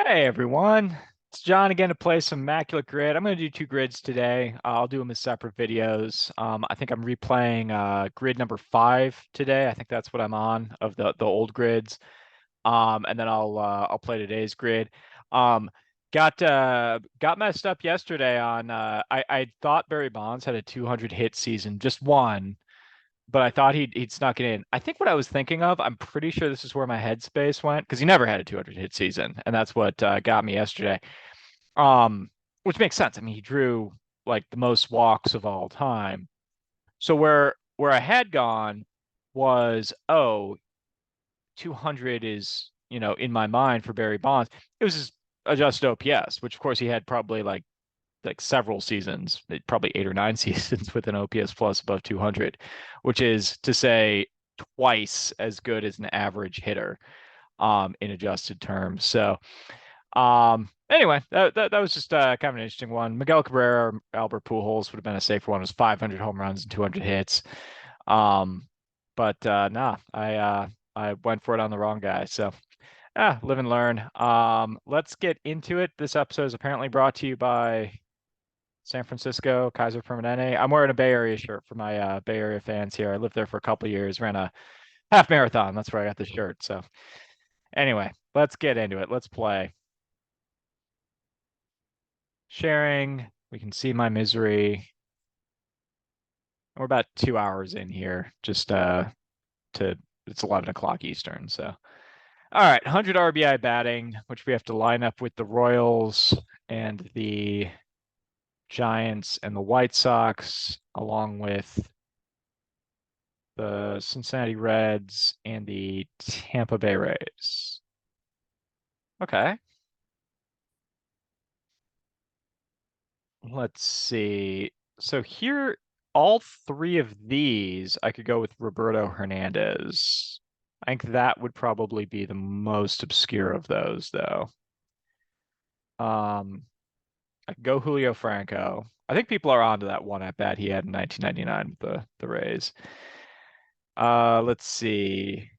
Hey everyone, it's John again to play some Immaculate Grid. I'm going to do two grids today. I'll do them as separate videos. I think I'm replaying grid number 5 today. I think that's what I'm on of the old grids. And then I'll play today's grid. Um, got messed up yesterday on I thought Barry Bonds had a 200 hit season, just one, but I thought he'd snuck it in. I think what I was thinking of, I'm pretty sure this is where my headspace went because he never had a 200 hit season, and that's what got me yesterday. Um, which makes sense. I mean, he drew like the most walks of all time. So where I had gone was, 200 is, in my mind for Barry Bonds. It was his adjusted OPS, which of course he had probably like several seasons, probably 8 or 9 seasons with an OPS plus above 200, which is to say twice as good as an average hitter in adjusted terms. So anyway, that was just kind of an interesting one. Miguel Cabrera, Albert Pujols would have been a safer one. It was 500 home runs and 200 hits. Um, but nah, I went for it on the wrong guy. So live and learn. Let's get into it. This episode is apparently brought to you by San Francisco, Kaiser Permanente. I'm wearing a Bay Area shirt for my Bay Area fans here. I lived there for a couple of years, ran a half marathon. That's where I got the shirt. So anyway, let's get into it. Let's play. Sharing. We can see my misery. We're about 2 hours in here, just to it's 11 o'clock Eastern. So all right, 100 RBI batting, which we have to line up with the Royals and the Giants and the White Sox, along with the Cincinnati Reds and the Tampa Bay Rays. Okay. Let's see. So here, all three of these, I could go with Roberto Hernandez. I think that would probably be the most obscure of those, though. I could go Julio Franco. I think people are onto that one at bat he had in 1999 with the Rays. Let's see.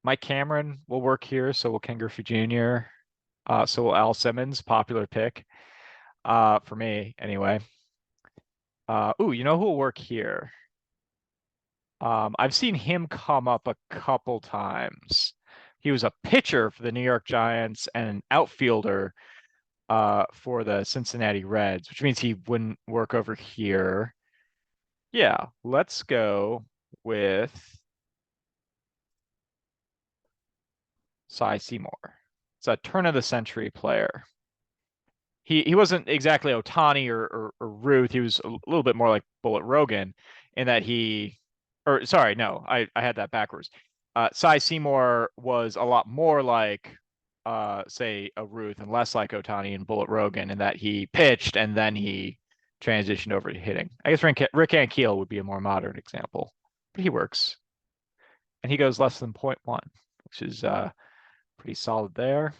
Mike Cameron will work here, so will Ken Griffey Jr. So will Al Simmons, popular pick. For me anyway. You know who will work here? I've seen him come up a couple times. He was a pitcher for the New York Giants and an outfielder for the Cincinnati Reds, which means he wouldn't work over here. Yeah, let's go with Cy Seymour. It's a turn of the century player. He wasn't exactly Otani or Ruth. He was a little bit more like Bullet Rogan in that or sorry, no, I had that backwards. Cy Seymour was a lot more like, say, a Ruth and less like Otani and Bullet Rogan in that he pitched and then he transitioned over to hitting. I guess Rick Ankiel would be a more modern example, but he works and he goes less than 0.1, which is pretty solid there.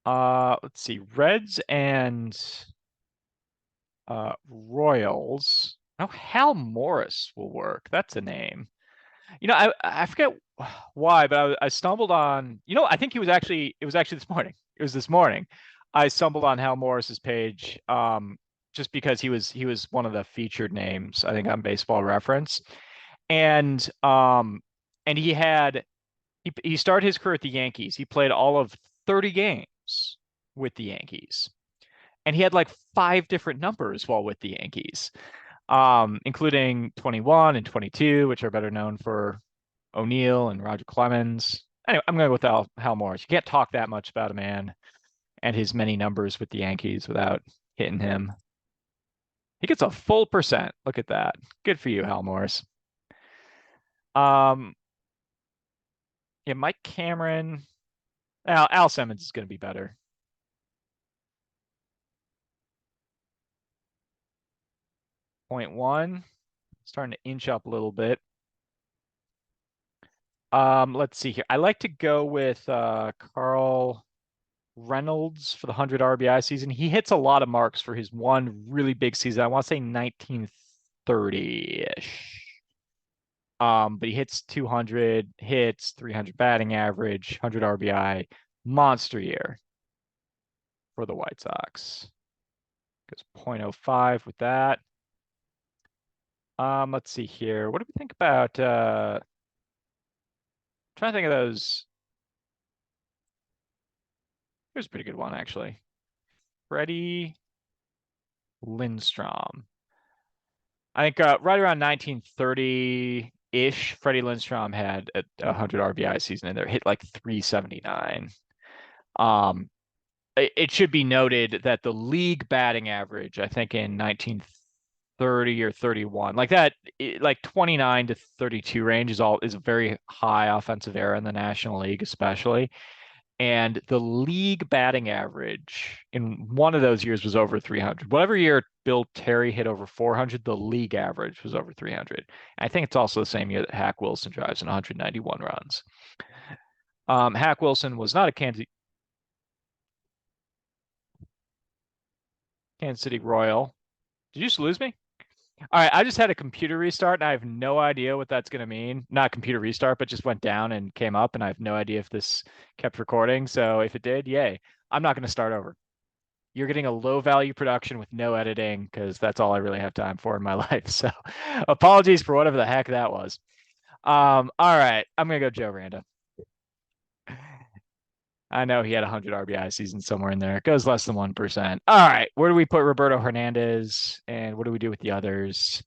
Let's see, Reds and Royals. Oh, Hal Morris will work. That's a name. I forget why, but I stumbled on. I think it was actually this morning. It was this morning. I stumbled on Hal Morris's page, just because he was one of the featured names, I think, on Baseball Reference, and he started his career at the Yankees. He played all of 30 games with the Yankees, and he had like 5 different numbers while with the Yankees, including 21 and 22, which are better known for O'Neill and Roger Clemens. Anyway, I'm going to go with Hal Morris. You can't talk that much about a man and his many numbers with the Yankees without hitting him. He gets a full percent. Look at that. Good for you, Hal Morris. Um, yeah, Mike Cameron. Al Simmons is going to be better. 0.1, starting to inch up a little bit. Let's see here. I like to go with Carl Reynolds for the 100 RBI season. He hits a lot of marks for his one really big season. I want to say 1930-ish. But he hits 200 hits, 300 batting average, 100 RBI, Monster year for the White Sox. Goes .05 with that. Let's see here. What do we think about trying to think of those. Here's a pretty good one actually. Freddie Lindstrom. I think right around 1930-ish, Freddie Lindstrom had a 100 RBI season in there, hit like 379. Um, it should be noted that the league batting average, I think in 1930 or 31, like that, like 29 to 32 range is a very high offensive era in the National League, especially. And the league batting average in one of those years was over 300. Whatever year Bill Terry hit over 400, the league average was over 300. I think it's also the same year that Hack Wilson drives in 191 runs. Hack Wilson was not a Kansas City Royal. Did you just lose me? All right, I just had a computer restart and I have no idea what that's going to mean. Not computer restart, but just went down and came up, and I have no idea if this kept recording. So if it did, yay. I'm not going to start over. You're getting a low value production with no editing because that's all I really have time for in my life. So apologies for whatever the heck that was. All right, I'm gonna go Joe Randa. I know he had a 100 RBI season somewhere in there. It goes less than 1%. All right, where do we put Roberto Hernandez, and what do we do with the others?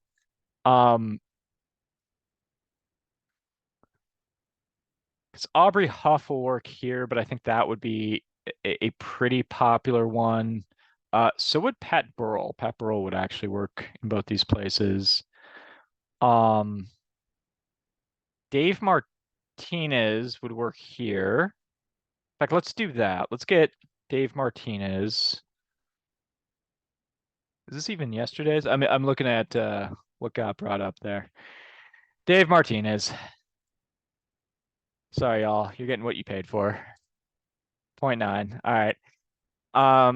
Um, because Aubrey Huff will work here, but I think that would be a pretty popular one. So would Pat Burrell. Pat Burrell would actually work in both these places. Um, Dave Martinez would work here. In fact, let's do that. Let's get Dave Martinez. Is this even yesterday's? I'm looking at what got brought up there. Dave Martinez. Sorry, y'all. You're getting what you paid for. .9. All right.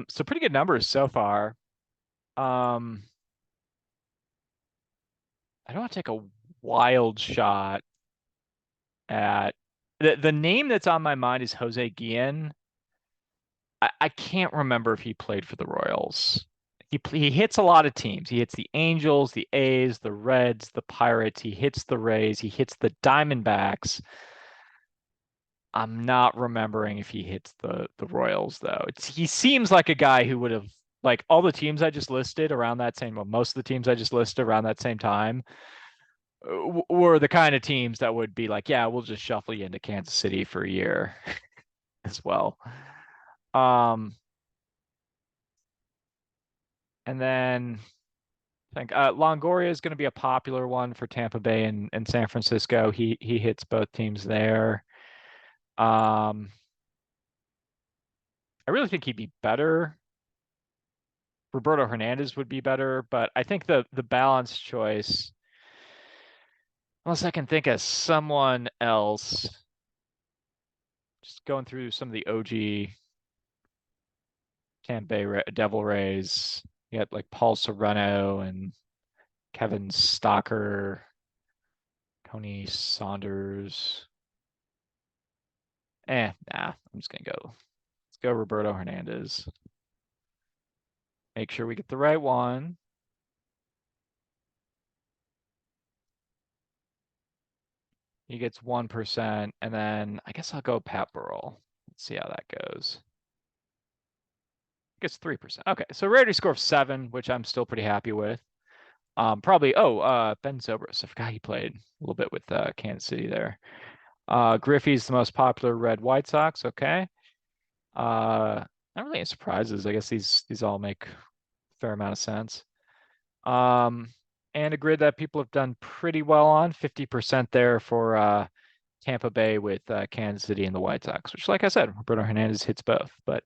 So pretty good numbers so far. Um, I don't want to take a wild shot at the name that's on my mind is Jose Guillen. I can't remember if he played for the Royals. He hits a lot of teams. He hits the Angels, the A's, the Reds, the Pirates. He hits the Rays. He hits the Diamondbacks. I'm not remembering if he hits the Royals though. He seems like a guy who would have, like, all the teams I just listed around that same, well, most of the teams I just listed around that same time were the kind of teams that would be like, yeah, we'll just shuffle you into Kansas City for a year as well. Um, and then I think Longoria is going to be a popular one for Tampa Bay and San Francisco. He hits both teams there. I really think he'd be better. Roberto Hernandez would be better, but I think the balanced choice, unless I can think of someone else, just going through some of the OG Tampa Bay Devil Rays. You got like Paul Sereno and Kevin Stocker, Tony Saunders. Nah, I'm just gonna go. Let's go Roberto Hernandez. Make sure we get the right one. He gets 1%, and then I guess I'll go Pat Burrell. Let's see how that goes. Gets 3%. Okay, so rarity score of 7, which I'm still pretty happy with. Probably, Ben Zobrist. I forgot he played a little bit with Kansas City there. Griffey's the most popular Red White Sox. Okay. Not really any surprises. I guess these all make a fair amount of sense. And a grid that people have done pretty well on, 50% there for Tampa Bay with Kansas City and the White Sox, which, like I said, Roberto Hernandez hits both. But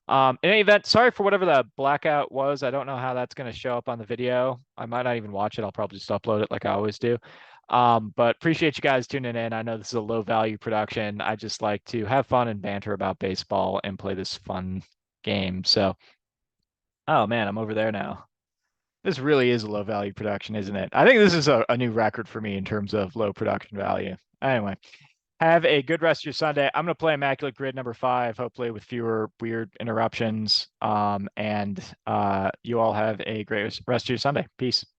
in any event, sorry for whatever the blackout was. I don't know how that's going to show up on the video. I might not even watch it. I'll probably just upload it like I always do. But appreciate you guys tuning in. I know this is a low value production. I just like to have fun and banter about baseball and play this fun game. So, oh man, I'm over there now. This really is a low value production, isn't it? I think this is a new record for me in terms of low production value. Anyway, Have a good rest of your Sunday. I'm going to play Immaculate Grid number 5, hopefully with fewer weird interruptions. And you all have a great rest of your Sunday. Peace.